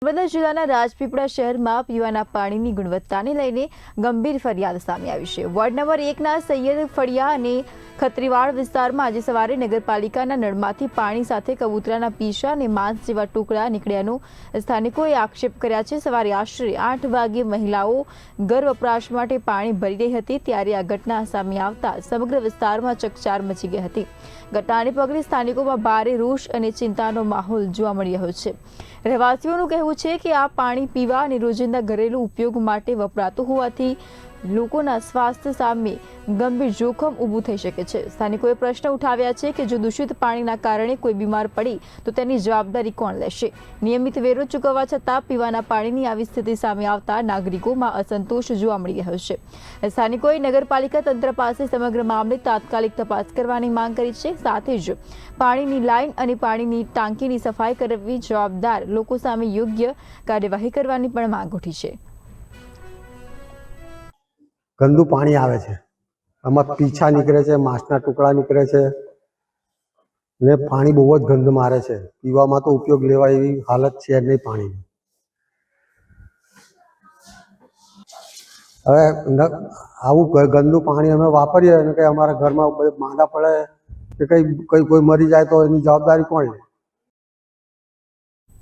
નર્મદા જિલ્લાના રાજપીપળા શહેરમાં પીવાના પાણીની ગુણવત્તાને લઈને ગંભીર ફરિયાદ સામે આવી છે। વોર્ડ નંબર 1ના સૈયદ ફળિયા અને ખત્રીવાડ વિસ્તારમાં આજે સવારે નગરપાલિકાના નળમાંથી પાણી સાથે કબૂતરાના પીંછા અને માંસ જેવા ટુકડા નીકળ્યાનો સ્થાનિકોએ આક્ષેપ કર્યા છે। સવારે આશરે 8 વાગ્યે મહિલાઓ ઘર વપરાશ માટે પાણી ભરી રહી હતી ત્યારે આ ઘટના સામે આવતા સમગ્ર વિસ્તારમાં ચકચાર મચી ગઈ હતી। ઘટનાને પગલે સ્થાનિકોમાં ભારે રોષ અને ચિંતાનો માહોલ જોવા મળી રહ્યો છે। રહેવાસીઓનું કહેવું છે કે આ પાણી પીવા અને રોજિંદા ઘરેલું ઉપયોગ માટે વપરાતું હોવાથી લોકોના સ્વાસ્થ્ય સામે ગંભીર જોખમ ઊભું થઈ શકે છે। સ્થાનિકોએ પ્રશ્ન ઉઠાવ્યા છે કે જો દૂષિત પાણીના કારણે કોઈ બીમાર પડી તો તેની જવાબદારી કોણ લેશે। નિયમિત વેરો ચૂકવવા છતાં પીવાના પાણીની આવી સ્થિતિ સામે આવતા નાગરિકોમાં અસંતોષ જોવા મળી રહ્યો છે। સ્થાનિકોએ નગરપાલિકા તંત્ર પાસે સમગ્ર મામલે તાત્કાલિક તપાસ કરવાની માંગ કરી છે। સાથે જ પાણીની લાઈન અને પાણીની ટાંકીની સફાઈ કરવી જવાબદાર લોકો સામે યોગ્ય કાર્યવાહી કરવાની પણ માંગ ઉઠી છે। गंदू पानी आवे छे, आमां पीछा निकळे छे, मांसना टुकड़ा निकळे छे ने पाणी बहु ज गंध मारे छे। पीवामां तो उपयोग लेवाय एवी हालत छे नहीं पाणी। हवे आवुं गंदू पाणी अमे वापरीए अने के अमारा घरमां मांदा पड़े के कोई मरी जाए तो एनी जवाबदारी कोण ले?